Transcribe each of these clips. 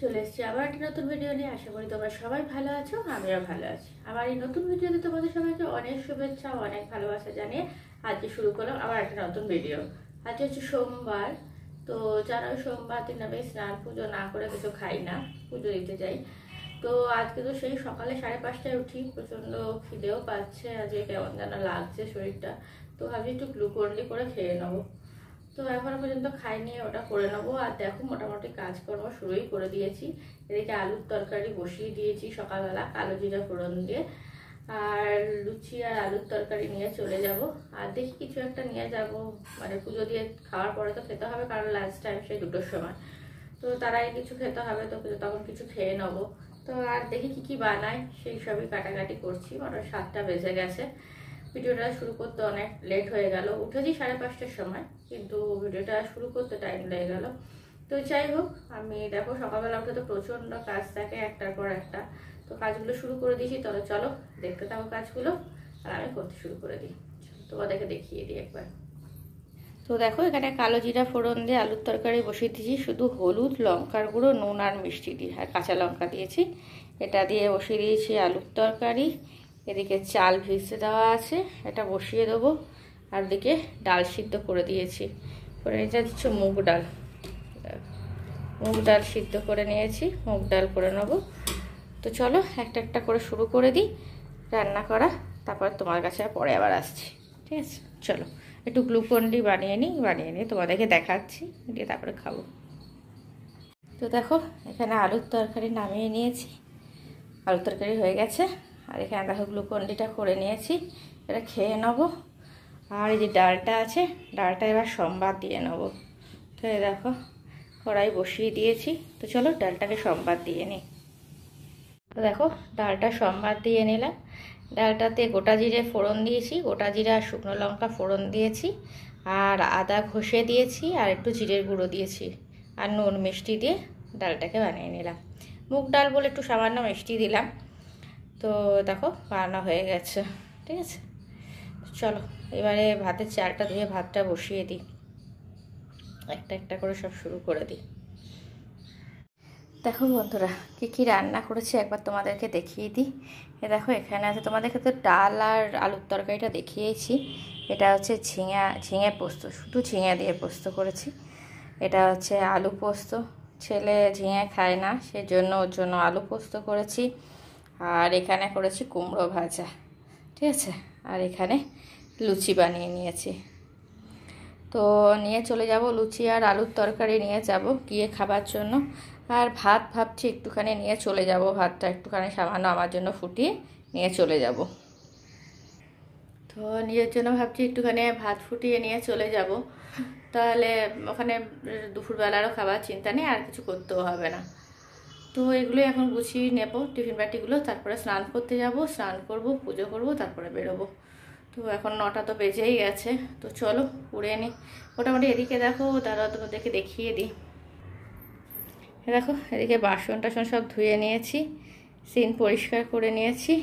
চলে এসেছি আবার একটা নতুন ভিডিও নিয়ে। আশা করি তোমরা সবাই ভালো আছো, আমিও ভালো আছি। আমার এই নতুন ভিডিওতে তোমাদের সবাইকে অনেক শুভেচ্ছা, অনেক ভালোবাসা জানিয়ে আজকে শুরু করলাম আবার একটা নতুন ভিডিও। আজকে হচ্ছে সোমবার, তো যারা সোমবার দিন আমি স্নান পুজো না করে কিছু খাই না, পুজো দিতে যাই। তো আজকে তো সেই সকালে 5:30টায় উঠি, প্রচণ্ড খিদেও পাচ্ছে, আজকে কেমন যেন লাগছে শরীরটা। তো ভাবছি একটু গ্লুকন্ডি করে খেয়ে নেবো। তো এখনো পর্যন্ত খাইনি, ওটা করে নেবো। আর দেখো মোটামুটি কাজকর্ম শুরুই করে দিয়েছি। এদিকে আলুর তরকারি বসিয়ে দিয়েছি সকালবেলা কালো জিরা ফোড়ন দিয়ে, আর লুচি আর আলুর তরকারি নিয়ে চলে যাব। আর দেখি কিছু একটা নিয়ে যাব, মানে পুজো দিয়ে খাওয়ার পরে তো খেতে হবে, কারণ লাঞ্চ টাইম সেই 2টোর সময়, তো তারাই কিছু খেতে হবে, তো তখন কিছু খেয়ে নেবো। তো আর দেখি কি বানাই, সেই সবই কাটাকাটি করছি। মোটামুটি 7টা বেজে গেছে। ভিডিওটা শুরু করতে অনেক লেট হয়ে গেল, উঠেছি 5:30টার সময়, কিন্তু ভিডিওটা শুরু করতে টাইম লেগে গেল। তো যাই হোক, আমি দেখো সকালবেলা উঠে তো প্রচণ্ড কাজ থাকে একটার পর একটা, তো কাজগুলো শুরু করে দিয়েছি। তাহলে চলো দেখতে থাকো কাজগুলো, আর আমি করতে শুরু করে দিই। তোমাদেরকে দেখিয়ে দিই একবার। তো দেখো এখানে কালো জিরা ফোড়ন দিয়ে আলুর তরকারি বসিয়ে দিয়েছি, শুধু হলুদ, লঙ্কার গুঁড়ো, নুন আর মিষ্টি দিয়ে, আর কাঁচা লঙ্কা দিয়েছি। এটা দিয়ে বসিয়ে দিয়েছি আলুর তরকারি। এদিকে চাল ভিজতে দেওয়া আছে, এটা বসিয়ে দেবো। আর দিকে ডাল সিদ্ধ করে দিয়েছি, করে এটা দিচ্ছি মুগ ডাল। মুগ ডাল সিদ্ধ করে নিয়েছি, মুগ ডাল করে নেবো। তো চলো একটা একটা করে শুরু করে দিই রান্না করা, তারপর তোমার কাছে পরে আবার আসছি। ঠিক আছে, চলো একটু গ্লুকন্ডি বানিয়ে নিই তোমাদেরকে দেখাচ্ছি, দিয়ে তারপরে খাবো। তো দেখো এখানে আলুর তরকারি নামিয়ে নিয়েছি, আলুর তরকারি হয়ে গেছে। আর এখানে দেখো গ্লুকন্ডিটা করে নিয়েছি, এটা খেয়ে নেবো। আর এই যে ডালটা আছে, ডালটা এবার সম্বাদ দিয়ে নেবো। তো এই দেখো কড়াই বসিয়ে দিয়েছি, তো চলো ডালটাকে সম্বাদ দিয়ে নিই। তো দেখো ডালটা সম্বাদ দিয়ে নিলাম। ডালটাতে গোটা জিরে ফোড়ন দিয়েছি, গোটা জিরা আর শুকনো লঙ্কা ফোড়ন দিয়েছি, আর আদা ঘষে দিয়েছি, আর একটু জিরের গুঁড়ো দিয়েছি, আর নুন মিষ্টি দিয়ে ডালটাকে বানিয়ে নিলাম। মুগ ডাল বলে একটু সামান্য মিষ্টি দিলাম। তো দেখো বানানো হয়ে গেছে। ঠিক আছে, চলো এবারে ভাতের চালটা ধুয়ে ভাতটা বসিয়ে দিই, একটা একটা করে সব শুরু করে দিই। দেখো বন্ধুরা কী রান্না করেছি একবার তোমাদেরকে দেখিয়ে দিই। দেখো এখানে আছে, তোমাদেরকে তো ডাল আর আলুর তরকারিটা দেখিয়েছি। এটা হচ্ছে ঝিঙে পোস্ত, শুধু ঝিঙে দিয়ে পোস্ত করেছি। এটা হচ্ছে আলু পোস্ত, ছেলে ঝিঙে খায় না, সেজন্য ওর জন্য আলু পোস্ত করেছি। আর এখানে করেছি কুমড়ো ভাজা। ঠিক আছে, আর এখানে লুচি বানিয়ে নিয়েছি। তো নিয়ে চলে যাব, লুচি আর আলুর তরকারি নিয়ে যাব গিয়ে খাবার জন্য। আর ভাত ভাবছি একটুখানি নিয়ে চলে যাব, ভাতটা একটুখানি সামান্য আমার জন্য ফুটিয়ে নিয়ে চলে যাব। তো নিজের জন্য ভাবছি একটুখানি ভাত ফুটিয়ে নিয়ে চলে যাব, তাহলে ওখানে দুপুরবেলারও খাবার চিন্তা নেই, আর কিছু করতেও হবে না। তো এগুলোই এখন গুছিয়ে নেব, টিফিন বাটিগুলো, তারপরে স্নান করতে যাব, স্নান করব, পুজো করব, তারপরে বেরোবো। তো এখন 9টা তো বেজেই গেছে, তো চলো পুড়ে নিই। মোটামুটি এদিকে দেখো, দাঁড়াও তোমাদেরকে দেখিয়ে দিই। দেখো এদিকে বাসন টাসন সব ধুয়ে নিয়েছি, সিন পরিষ্কার করে নিয়েছি,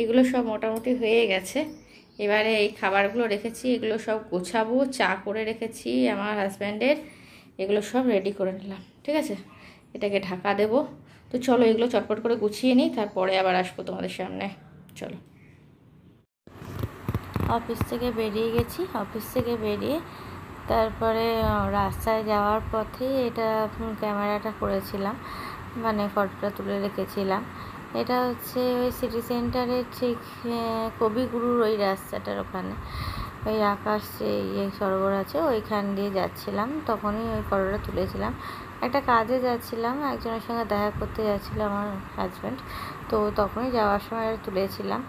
এগুলো সব মোটামুটি হয়ে গেছে। এবারে এই খাবারগুলো রেখেছি, এগুলো সব গোছাবো, চা করে রেখেছি আমার হাজব্যান্ডের, এগুলো সব রেডি করে নিলাম। ঠিক আছে, এটাকে ঢাকা দেব। তো চলো এগুলো চটপট করে গুছিয়ে নিই, তারপরে আবার আসবো তোমাদের সামনে। চলো। অফিস থেকে বেরিয়ে গেছি, অফিস থেকে বেরিয়ে তারপরে রাস্তায় যাওয়ার পথে এটা ক্যামেরাটা করেছিলাম, মানে ফটোটা তুলে রেখেছিলাম। এটা হচ্ছে ওই সিটি সেন্টারের ঠিক কবিগুরুর ওই রাস্তাটার ওখানে, ওই আকাশ যে সরোবর আছে ওইখান দিয়ে যাচ্ছিলাম, তখনই ওই ফটোটা তুলেছিলাম। একটা কাজে যাচ্ছিলাম, একজনের সঙ্গে দেখা করতে যাচ্ছিল আমার হাজব্যান্ড, তো তখনই যাওয়ার সময় তুলেছিলাম।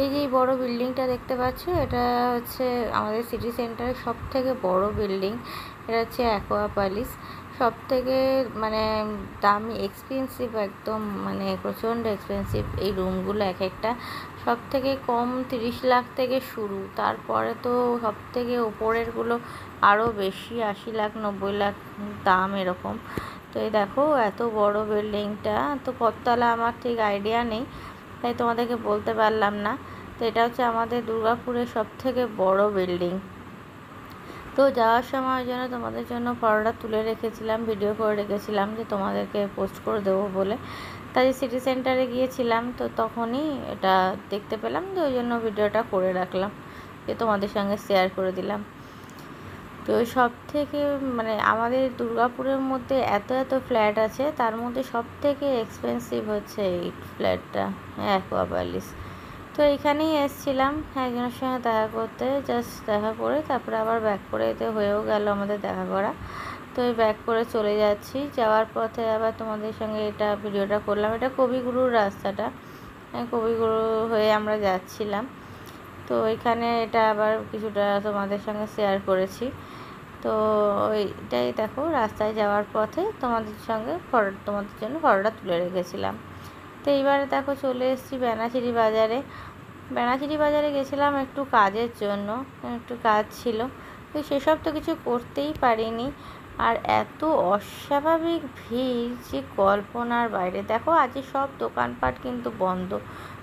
এই যে বড় বিল্ডিংটা দেখতে পাচ্ছ, এটা হচ্ছে আমাদের সিটি সেন্টারের সব থেকে বড় বিল্ডিং। এটা হচ্ছে অ্যাকোয়াপলিস, সব থেকে মানে দামি, এক্সপেন্সিভ একদম, মানে প্রচণ্ড এক্সপেন্সিভ এই রুমগুলো। এক একটা সব থেকে কম 30 লাখ থেকে শুরু, তারপরে তো সব থেকে ওপরেরগুলো আরও বেশি, 80 লাখ 90 লাখ দাম এরকম। তো এই দেখো এত বড় বিল্ডিংটা, তো কততলা আমার ঠিক আইডিয়া নেই, তাই তোমাদেরকে বলতে পারলাম না। তো এটা হচ্ছে আমাদের দুর্গাপুরের সব থেকে বড় বিল্ডিং। তো যাওয়ার সময় ওই জন্য তোমাদের জন্য পরোটা তুলে রেখেছিলাম, ভিডিও করে রেখেছিলাম যে তোমাদেরকে পোস্ট করে দেবো বলে। তাই সিটি সেন্টারে গিয়েছিলাম, তো তখনই এটা দেখতে পেলাম, যে ওই জন্য ভিডিওটা করে রাখলাম, যে তোমাদের সঙ্গে শেয়ার করে দিলাম। তো সব থেকে মানে আমাদের দুর্গাপুরের মধ্যে এত এত ফ্ল্যাট আছে, তার মধ্যে সব থেকে এক্সপেন্সিভ হচ্ছে এই ফ্ল্যাটটা, অ্যাকোয়াপ্যালেস। তো এইখানেই এসেছিলাম একজনের সঙ্গে দেখা করতে, জাস্ট দেখা করে তারপরে আবার ব্যাক করে এতে হয়েও গেল আমাদের দেখা করা। তো এই ব্যাক করে চলে যাচ্ছি, যাওয়ার পথে আবার তোমাদের সঙ্গে এটা ভিডিওটা করলাম। এটা কবিগুরুর রাস্তাটা, কবিগুরু হয়ে আমরা যাচ্ছিলাম। তো এখানে এটা আবার কিছুটা তোমাদের সঙ্গে শেয়ার করেছি। তো ওইটাই দেখো, রাস্তায় যাওয়ার পথে তোমাদের সঙ্গে তোমাদের জন্য ফটোটা তুলে রেখেছিলাম। তো এইবারে দেখো চলে এসেছি বেনাচিরি বাজারে। বেনাচিরি বাজারে গেছিলাম একটু কাজের জন্য, একটু কাজ ছিল, তো সেসব তো কিছু করতেই পারিনি। আর এত অস্বাভাবিক ভিড় যে কল্পনার বাইরে। দেখো আজ সব দোকানপাট কিন্তু বন্ধ।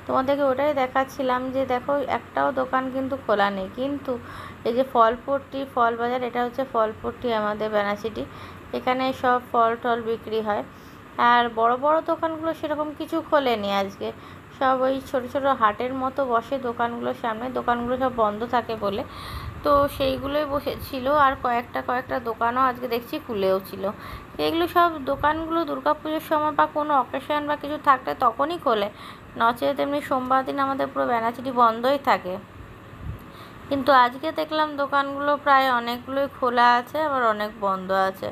তোমাদেরকে ওটাই দেখাচ্ছিলাম যে দেখো একটাও দোকান কিন্তু খোলা নেই। কিন্তু এই যে ফলপট্টি ফল বাজার, এটা হচ্ছে ফলপট্টি আমাদের বেনাচিটি, এখানে সব ফল টল বিক্রি হয়। আর বড় বড় দোকানগুলো সেরকম কিছু খোলেনি আজকে, সব ওই ছোটো ছোটো হাটের মতো বসে দোকানগুলোর সামনে, দোকানগুলো সব বন্ধ থাকে বলে, তো সেইগুলোই বসেছিল। আর কয়েকটা দোকানও আজকে দেখছি খুলেও ছিল। এগুলো সব দোকানগুলো দুর্গাপুজোর সময় বা কোনো অকেশন বা কিছু থাকলে তখনই খোলে, নচেত এমনি সোমবার দিন আমাদের পুরো বেনাচিটি বন্ধই থাকে। কিন্তু আজকে দেখলাম দোকানগুলো প্রায় অনেকগুলোই খোলা আছে, আবার অনেক বন্ধ আছে।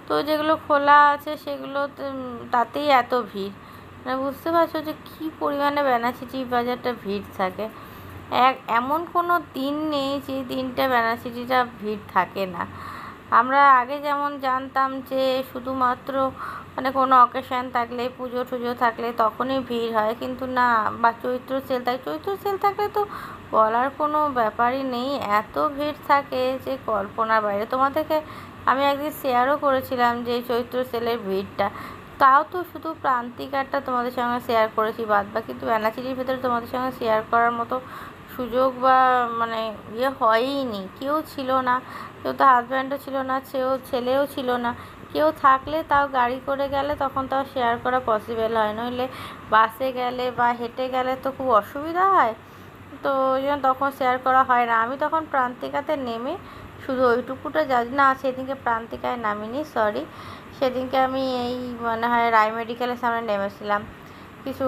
তো যেগুলো খোলা আছে সেগুলো তাতেই এত ভিড়, মানে বুঝতে পারছো যে কী পরিমাণে বেনাচিটি বাজারটা ভিড় থাকে। এমন কোনো দিন নেই যে দিনটা বেনাচিটিটা ভিড় থাকে না। আমরা আগে যেমন জানতাম যে শুধুমাত্র মানে কোনো অকেশান থাকলে, পুজো টুজো থাকলে তখনই ভিড় হয়, কিন্তু না, বা চৈত্র সেল থাকে, চৈত্র সেল থাকলে তো বলার কোনো ব্যাপারই নেই, এত ভিড় থাকে যে কল্পনার বাইরে। তোমাদেরকে আমি একদিন শেয়ারও করেছিলাম যে চৈত্র সেলের ভিড়টা, তাও তো শুধু প্রান্তিকারটা তোমাদের সঙ্গে শেয়ার করেছি, বাদ বাকি তো বেনাচিটির ভেতরে তোমাদের সঙ্গে শেয়ার করার মতো সুযোগ বা মানে হয়ইনি, কেউ ছিল না, কেউ তো হাজব্যান্ডও ছিল না, ছেলেও ছিল না। কেউ থাকলে তাও গাড়ি করে গেলে তখন তাও শেয়ার করা পসিবল হয়, নইলে বাসে গেলে বা হেঁটে গেলে তো খুব অসুবিধা হয়, তো ওই জন্য তখন শেয়ার করা হয় না। আমি তখন প্রান্তিকাতে নেমে শুধু ওইটুকুটা জানি না, সেদিনকে প্রান্তিকায় নামিনি, সরি, সেদিনকে আমি এই মনে হয় রায় মেডিকেলের সামনে নেমেছিলাম কিছু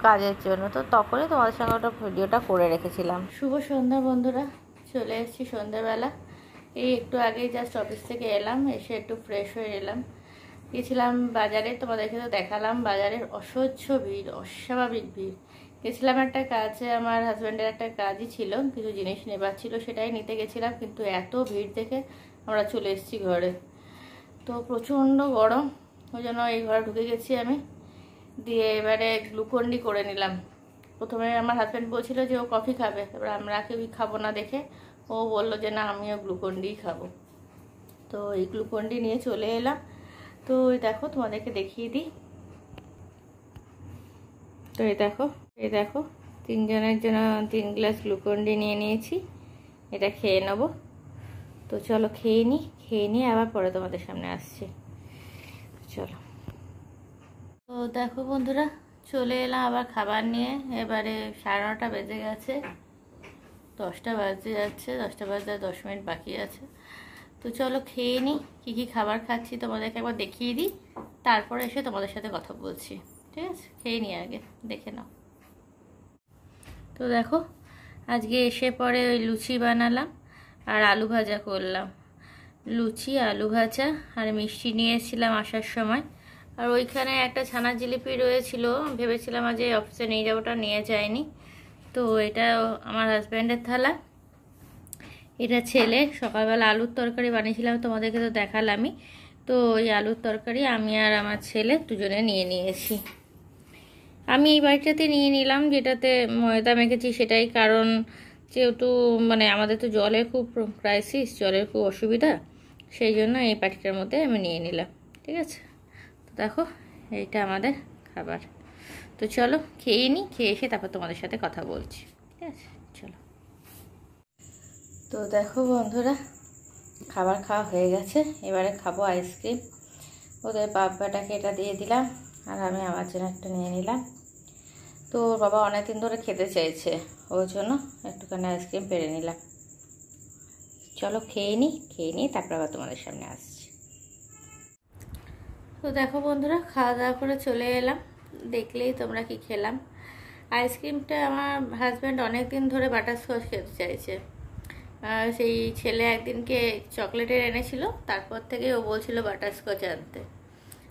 কাজের জন্য, তো তখনই তোমাদের সঙ্গে ওটা ভিডিওটা করে রেখেছিলাম। শুভ সন্ধ্যা বন্ধুরা, চলে এসেছি সন্ধ্যাবেলা, এই একটু আগেই জাস্ট অফিস থেকে এলাম, এসে একটু ফ্রেশ হয়ে এলাম। গেছিলাম বাজারে, তোমাদেরকে তো দেখালাম বাজারের অসহ্য ভিড়, অস্বাভাবিক ভিড়। গেছিলাম একটা কাজে, আমার হাজব্যান্ডের একটা কাজই ছিল, কিছু জিনিস নেবার ছিল, সেটাই নিতে গেছিলাম, কিন্তু এত ভিড় দেখে আমরা চলে এসেছি ঘরে। তো প্রচণ্ড গরম, ওই জন্য এই ঘরে ঢুকে গেছি আমি, দিয়ে এবারে গ্লুকন্ডি করে নিলাম। প্রথমে আমার হাজব্যান্ড বলছিল যে ও কফি খাবে, এবার আমরা কেউই খাবো না দেখে ও বললো যে না আমিও গ্লুকন্ডিই খাবো। তো এই গ্লুকন্ডি নিয়ে চলে এলাম। তো এই দেখো তোমাদেরকে দেখিয়ে দিই, তো এই দেখো তিনজনের জন্য 3 গ্লাস গ্লুকন্ডি নিয়ে নিয়েছি, এটা খেয়ে নেবো। তো চলো খেয়ে নিয়ে আবার পরে তোমাদের সামনে আসছি, চলো। তো দেখো বন্ধুরা, চলে এলাম আবার খাবার নিয়ে, এবারে 9:30 বেজে গেছে, 10টা বাজতে যাচ্ছে, 10টা বাজতে 10 মিনিট বাকি আছে। তো চলো খেয়ে নিই, কী খাবার খাচ্ছি তোমাদেরকে একবার দেখিয়ে দিই, তারপরে এসে তোমাদের সাথে কথা বলছি, ঠিক আছে? খেয়ে নিই আগে, দেখে নাও। তো দেখো আজকে এসে পরে ওই লুচি বানালাম আর আলু ভাজা করলাম, লুচি আলু ভাজা, আর মিষ্টি নিয়ে এসেছিলাম আসার সময়। আর ওইখানে একটা ছানার জিলিপি রয়েছিল, ভেবেছিলাম আজ অফিসে নিয়ে যাবোটা, নিয়ে যায়নি। তো এটা আমার হাজব্যান্ডের থালা, এটা ছেলে। সকালবেলা আলুর তরকারি বানিয়েছিলাম, তোমাদেরকে তো দেখালামই। তো ওই আলুর তরকারি আমি আর আমার ছেলে দুজনে নিয়ে নিয়েছি। আমি এই বাড়িটাতে নিয়ে নিলাম যেটাতে ময়দা মেখেছি, সেটাই কারণ যেহেতু মানে আমাদের তো জলের খুব ক্রাইসিস, জলের খুব অসুবিধা, সেই জন্য এই বাটিটার মধ্যে আমি নিয়ে নিলাম, ঠিক আছে? তো দেখো এইটা আমাদের খাবার। তো চলো খেয়ে নিই, খেয়ে এসে তারপর তোমাদের সাথে কথা বলছি, ঠিক আছে? চলো। তো দেখো বন্ধুরা, খাবার খাওয়া হয়ে গেছে, এবারে খাবো আইসক্রিম। ওদের বাবাটাকে এটা দিয়ে দিলাম, আর আমি আমার জন্য একটা নিয়ে নিলাম। তো বাবা অনেকদিন ধরে খেতে চাইছে, ওর জন্য একটুখানি আইসক্রিম পেড়ে নিলাম। চলো খেয়ে নিই তারপর আবার তোমাদের সামনে আসছি। তো দেখো বন্ধুরা, খাওয়া দাওয়া করে চলে এলাম। দেখলেই তোমরা কি খেলাম। আইসক্রিমটা আমার হাজব্যান্ড অনেক দিন ধরে বাটারস্কচ খেতে চাইছে। সেই ছেলে একদিনকে চকলেটের এনেছিল, তারপর থেকে ও বলছিল বাটারস্কচ আনতে।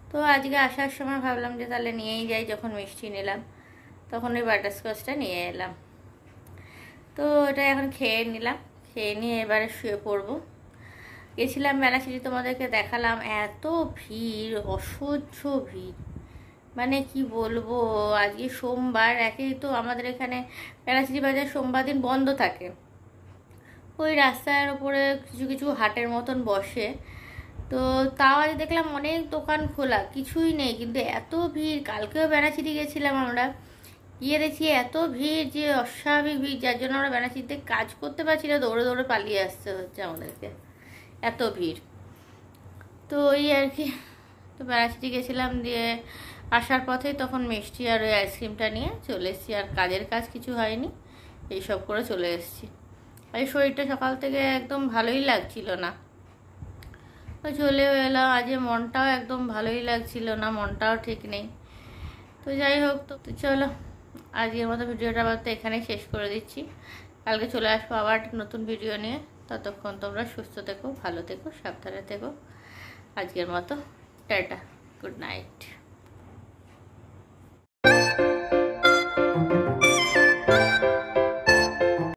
তো আজকে আসার সময় ভাবলাম যে তাহলে নিয়েই যাই, যখন মিষ্টি নিলাম তখন ওই বাটারস্কচটা নিয়ে এলাম। তো এটা এখন খেয়ে নিলাম, খেয়ে নিয়ে এবারে শুয়ে পড়বো। গেছিলাম বেনাচিটি, তোমাদেরকে দেখালাম, এত ভিড়, অসহ্য ভিড়, মানে কি বলবো। আজকে সোমবার, একেই তো আমাদের এখানে বেনাচিটি বাজার সোমবার দিন বন্ধ থাকে। ওই রাস্তার ওপরে কিছু কিছু হাটের মতন বসে, তো তাও আজ দেখলাম অনেক দোকান খোলা, কিছুই নেই, কিন্তু এত ভিড়। কালকেও বেনাচিটি গেছিলাম আমরা, গিয়ে দেখি এত ভিড় যে অস্বাভাবিক ভিড়, যার জন্য আমরা বেনাচিটিতে কাজ করতে পারছি না, দৌড়ে দৌড়ে পালিয়ে আসতে হচ্ছে আমাদেরকে, এত ভিড়। তো ওই আর কি, তো বেনাচিটি গেছিলাম, দিয়ে আসার পথে তখন মিষ্টি আর ওই আইসক্রিমটা নিয়ে চলে এসেছি। আর কাজের কাজ কিছু হয়নি, এইসব করে চলে এসেছি। এই শরীরটা সকাল থেকে একদম ভালোই লাগছিল না, চলেও এলাম। আজ মনটাও একদম ভালোই লাগছিল না, মনটাও ঠিক নেই। তো যাই হোক, তো চলো আজকের মতো ভিডিওটা আবার তো এখানেই শেষ করে দিচ্ছি। কালকে চলে আসবো আবার নতুন ভিডিও নিয়ে। ততক্ষণ তোমরা সুস্থ থেকো, ভালো থেকো, সাবধানে থেকো। আজকের মতো টাটা, গুড নাইট।